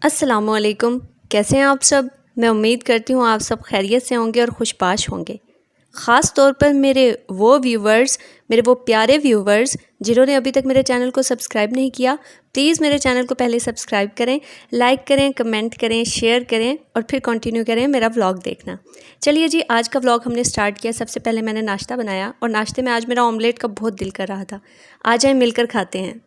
अस्सलामुअलैकुम। कैसे हैं आप सब? मैं उम्मीद करती हूँ आप सब खैरियत से होंगे और खुशपाश होंगे। ख़ास तौर पर मेरे वो प्यारे व्यूवर्स जिन्होंने अभी तक मेरे चैनल को सब्सक्राइब नहीं किया, प्लीज़ मेरे चैनल को पहले सब्सक्राइब करें, लाइक करें, कमेंट करें, शेयर करें और फिर कंटिन्यू करें मेरा व्लॉग देखना। चलिए जी, आज का व्लॉग हमने स्टार्ट किया। सबसे पहले मैंने नाश्ता बनाया और नाश्ते में आज मेरा ऑमलेट का बहुत दिल कर रहा था। आ जाए मिलकर खाते हैं।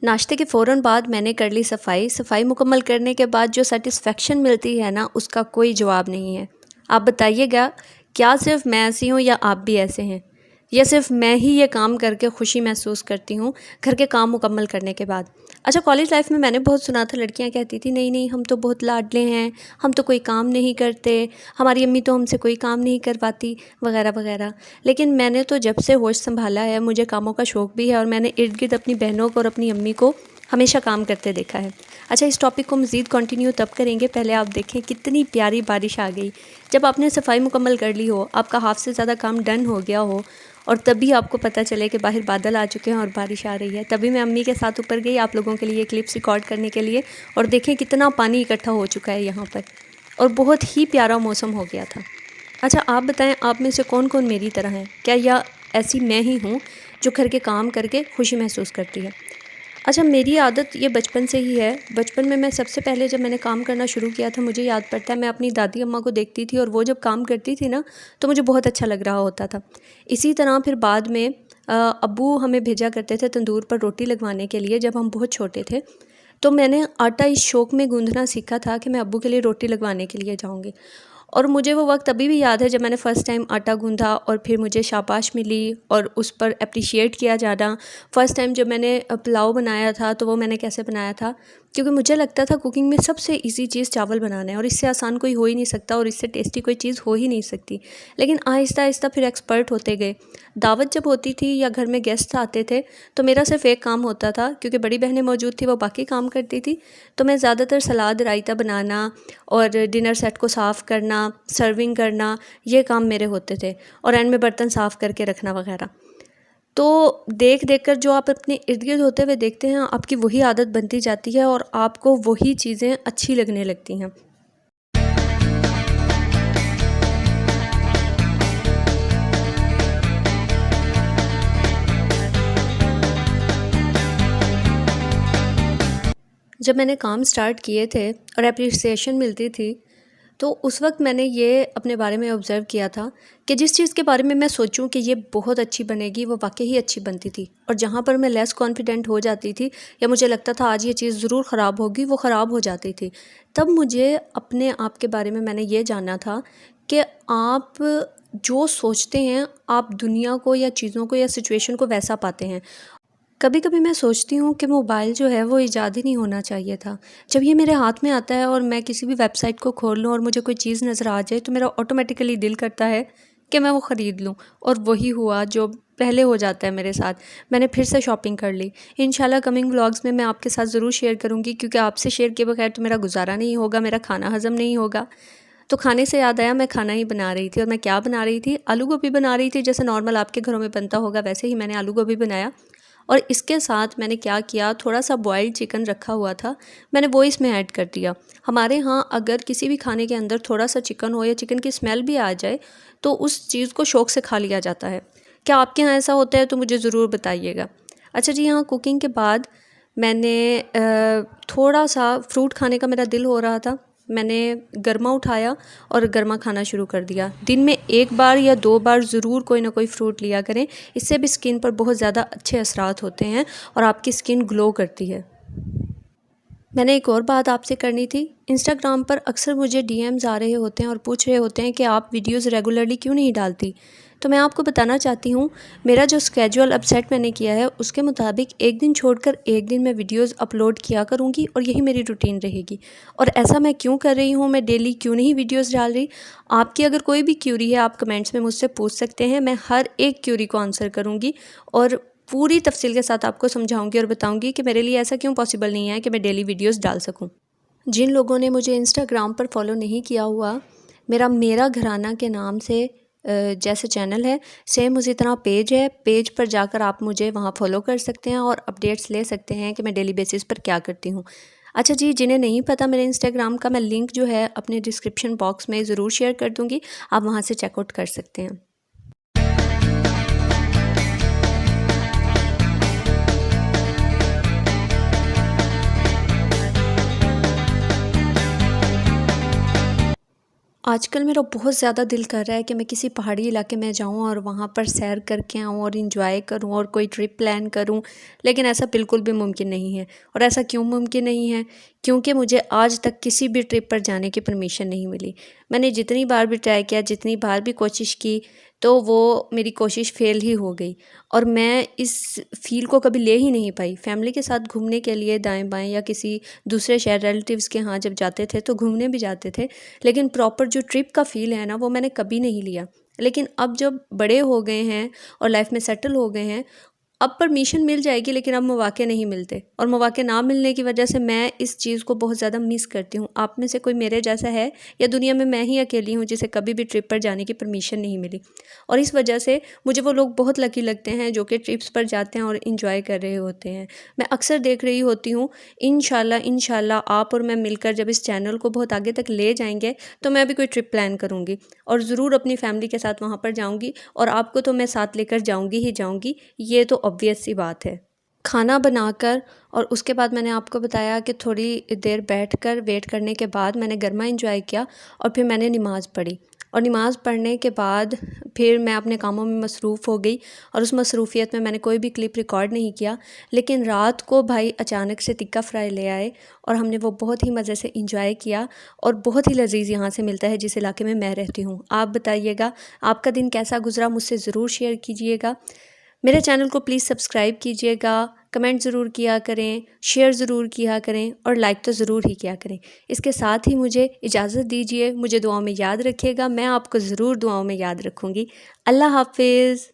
नाश्ते के फ़ौरन बाद मैंने कर ली सफाई मुकम्मल करने के बाद जो सेटिस्फेक्शन मिलती है ना, उसका कोई जवाब नहीं है। आप बताइएगा, क्या सिर्फ मैं ऐसी हूँ या आप भी ऐसे हैं, या सिर्फ मैं ही ये काम करके खुशी महसूस करती हूँ घर के काम मुकम्मल करने के बाद। अच्छा, कॉलेज लाइफ में मैंने बहुत सुना था, लड़कियाँ कहती थी नहीं नहीं हम तो बहुत लाडले हैं, हम तो कोई काम नहीं करते, हमारी अम्मी तो हमसे कोई काम नहीं करवाती वगैरह वगैरह। लेकिन मैंने तो जब से होश संभाला है, मुझे कामों का शौक़ भी है और मैंने इर्द गिर्द अपनी बहनों को और अपनी अम्मी को हमेशा काम करते देखा है। अच्छा, इस टॉपिक को मज़ीद कंटिन्यू तब करेंगे, पहले आप देखें कितनी प्यारी बारिश आ गई। जब आपने सफाई मुकम्मल कर ली हो, आपका हाफ़ से ज़्यादा काम डन हो गया हो और तभी आपको पता चले कि बाहर बादल आ चुके हैं और बारिश आ रही है, तभी मैं अम्मी के साथ ऊपर गई आप लोगों के लिए क्लिप्स रिकॉर्ड करने के लिए। और देखें कितना पानी इकट्ठा हो चुका है यहाँ पर और बहुत ही प्यारा मौसम हो गया था। अच्छा, आप बताएं, आप में से कौन कौन मेरी तरह है? क्या या ऐसी मैं ही हूँ जो घर के काम करके खुशी महसूस करती है? अच्छा, मेरी आदत ये बचपन से ही है। बचपन में मैं सबसे पहले जब मैंने काम करना शुरू किया था, मुझे याद पड़ता है मैं अपनी दादी अम्मा को देखती थी और वो जब काम करती थी ना, तो मुझे बहुत अच्छा लग रहा होता था। इसी तरह फिर बाद में अब्बू हमें भेजा करते थे तंदूर पर रोटी लगवाने के लिए जब हम बहुत छोटे थे। तो मैंने आटा इस शौक़ में गूँधना सीखा था कि मैं अब्बू के लिए रोटी लगवाने के लिए जाऊँगी। और मुझे वो वक्त अभी भी याद है जब मैंने फ़र्स्ट टाइम आटा गूँधा और फिर मुझे शाबाश मिली और उस पर एप्रिशिएट किया जाना। फ़र्स्ट टाइम जब मैंने पुलाव बनाया था, तो वो मैंने कैसे बनाया था, क्योंकि मुझे लगता था कुकिंग में सबसे ईज़ी चीज़ चावल बनाना है और इससे आसान कोई हो ही नहीं सकता और इससे टेस्टी कोई चीज़ हो ही नहीं सकती। लेकिन आहिस्ता आहिस्ता फिर एक्सपर्ट होते गए। दावत जब होती थी या घर में गेस्ट आते थे, तो मेरा सिर्फ एक काम होता था, क्योंकि बड़ी बहनें मौजूद थी वो बाकी काम करती थी। तो मैं ज़्यादातर सलाद रायता बनाना और डिनर सेट को साफ़ करना, सर्विंग करना, ये काम मेरे होते थे और एंड में बर्तन साफ़ करके रखना वगैरह। तो देख देख कर जो आप अपने इर्द गिर्द होते हुए देखते हैं, आपकी वही आदत बनती जाती है और आपको वही चीज़ें अच्छी लगने लगती हैं। जब मैंने काम स्टार्ट किए थे और एप्रिसिएशन मिलती थी, तो उस वक्त मैंने ये अपने बारे में ऑब्ज़र्व किया था कि जिस चीज़ के बारे में मैं सोचूं कि ये बहुत अच्छी बनेगी, वो वाकई ही अच्छी बनती थी। और जहाँ पर मैं लेस कॉन्फिडेंट हो जाती थी या मुझे लगता था आज ये चीज़ ज़रूर ख़राब होगी, वो ख़राब हो जाती थी। तब मुझे अपने आप के बारे में मैंने ये जाना था कि आप जो सोचते हैं, आप दुनिया को या चीज़ों को या सिचुएशन को वैसा पाते हैं। कभी कभी मैं सोचती हूँ कि मोबाइल जो है वो ईजाद ही नहीं होना चाहिए था। जब ये मेरे हाथ में आता है और मैं किसी भी वेबसाइट को खोल लूँ और मुझे कोई चीज़ नज़र आ जाए, तो मेरा ऑटोमेटिकली दिल करता है कि मैं वो ख़रीद लूँ। और वही हुआ जो पहले हो जाता है मेरे साथ। मैंने फिर से शॉपिंग कर ली। इंशाल्लाह कमिंग व्लॉग्स में मैं आपके साथ ज़रूर शेयर करूँगी, क्योंकि आपसे शेयर किए बगैर तो मेरा गुजारा नहीं होगा, मेरा खाना हज़म नहीं होगा। तो खाने से याद आया, मैं खाना ही बना रही थी और मैं क्या बना रही थी, आलू गोभी बना रही थी। जैसे नॉर्मल आपके घरों में बनता होगा वैसे ही मैंने आलू गोभी बनाया। और इसके साथ मैंने क्या किया, थोड़ा सा बॉइल्ड चिकन रखा हुआ था, मैंने वो इसमें ऐड कर दिया। हमारे यहाँ अगर किसी भी खाने के अंदर थोड़ा सा चिकन हो या चिकन की स्मेल भी आ जाए, तो उस चीज़ को शौक़ से खा लिया जाता है। क्या आपके यहाँ ऐसा होता है? तो मुझे ज़रूर बताइएगा। अच्छा जी, यहाँ कुकिंग के बाद मैंने थोड़ा सा फ्रूट खाने का मेरा दिल हो रहा था। मैंने गरमा उठाया और गरमा खाना शुरू कर दिया। दिन में 1 बार या 2 बार ज़रूर कोई ना कोई फ्रूट लिया करें, इससे भी स्किन पर बहुत ज़्यादा अच्छे असरात होते हैं और आपकी स्किन ग्लो करती है। मैंने एक और बात आपसे करनी थी। इंस्टाग्राम पर अक्सर मुझे डीएम्स आ रहे होते हैं और पूछ रहे होते हैं कि आप वीडियोस रेगुलरली क्यों नहीं डालती। तो मैं आपको बताना चाहती हूँ, मेरा जो स्केड्यूल अब सेट मैंने किया है उसके मुताबिक एक दिन छोड़कर एक दिन मैं वीडियोस अपलोड किया करूँगी और यही मेरी रूटीन रहेगी। और ऐसा मैं क्यों कर रही हूँ, मैं डेली क्यों नहीं वीडियोज़ डाल रही। आपकी अगर कोई भी क्यूरी है आप कमेंट्स में मुझसे पूछ सकते हैं, मैं हर एक क्यूरी को आंसर करूँगी और पूरी तफसील के साथ आपको समझाऊंगी और बताऊंगी कि मेरे लिए ऐसा क्यों पॉसिबल नहीं है कि मैं डेली वीडियोस डाल सकूं। जिन लोगों ने मुझे इंस्टाग्राम पर फॉलो नहीं किया हुआ, मेरा घराना के नाम से जैसे चैनल है सेम उसी तरह पेज है। पेज पर जाकर आप मुझे वहाँ फॉलो कर सकते हैं और अपडेट्स ले सकते हैं कि मैं डेली बेसिस पर क्या करती हूँ। अच्छा जी, जिन्हें नहीं पता मेरे इंस्टाग्राम का, मैं लिंक जो है अपने डिस्क्रिप्शन बॉक्स में ज़रूर शेयर कर दूँगी, आप वहाँ से चेकआउट कर सकते हैं। आजकल मेरा बहुत ज़्यादा दिल कर रहा है कि मैं किसी पहाड़ी इलाके में जाऊं और वहां पर सैर करके आऊं और इंजॉय करूं और कोई ट्रिप प्लान करूं, लेकिन ऐसा बिल्कुल भी मुमकिन नहीं है। और ऐसा क्यों मुमकिन नहीं है? क्योंकि मुझे आज तक किसी भी ट्रिप पर जाने की परमिशन नहीं मिली। मैंने जितनी बार भी ट्राई किया, जितनी बार भी कोशिश की, तो वो मेरी कोशिश फेल ही हो गई और मैं इस फ़ील को कभी ले ही नहीं पाई। फैमिली के साथ घूमने के लिए दाएं-बाएं या किसी दूसरे शहर रिलेटिव्स के यहाँ जब जाते थे तो घूमने भी जाते थे, लेकिन प्रॉपर जो ट्रिप का फ़ील है ना वो मैंने कभी नहीं लिया। लेकिन अब जब बड़े हो गए हैं और लाइफ में सेटल हो गए हैं, अब परमिशन मिल जाएगी लेकिन अब मौक़े नहीं मिलते और मौक़े ना मिलने की वजह से मैं इस चीज़ को बहुत ज़्यादा मिस करती हूँ। आप में से कोई मेरे जैसा है या दुनिया में मैं ही अकेली हूँ जिसे कभी भी ट्रिप पर जाने की परमिशन नहीं मिली? और इस वजह से मुझे वो लोग बहुत लकी लगते हैं जो कि ट्रिप्स पर जाते हैं और इन्जॉय कर रहे होते हैं। मैं अक्सर देख रही होती हूँ, इंशाल्लाह आप और मैं मिलकर जब इस चैनल को बहुत आगे तक ले जाएंगे तो मैं भी कोई ट्रिप प्लान करूँगी और ज़रूर अपनी फैमिली के साथ वहाँ पर जाऊँगी और आपको तो मैं साथ लेकर जाऊँगी ही जाऊँगी, ये तो ऑब्वियस सी बात है। खाना बनाकर और उसके बाद मैंने आपको बताया कि थोड़ी देर बैठकर वेट करने के बाद मैंने गरमा एंजॉय किया और फिर मैंने नमाज़ पढ़ी और नमाज़ पढ़ने के बाद फिर मैं अपने कामों में मसरूफ़ हो गई और उस मसरूफ़ियत में मैंने कोई भी क्लिप रिकॉर्ड नहीं किया। लेकिन रात को भाई अचानक से टिक्का फ्राई ले आए और हमने वो बहुत ही मज़े से इंजॉय किया और बहुत ही लजीज़ यहाँ से मिलता है जिस इलाके में मैं रहती हूँ। आप बताइएगा आपका दिन कैसा गुज़रा, मुझसे ज़रूर शेयर कीजिएगा। मेरे चैनल को प्लीज़ सब्सक्राइब कीजिएगा, कमेंट ज़रूर किया करें, शेयर ज़रूर किया करें और लाइक तो ज़रूर ही किया करें। इसके साथ ही मुझे इजाज़त दीजिए, मुझे दुआओं में याद रखिएगा, मैं आपको ज़रूर दुआओं में याद रखूँगी। अल्लाह हाफ़िज़।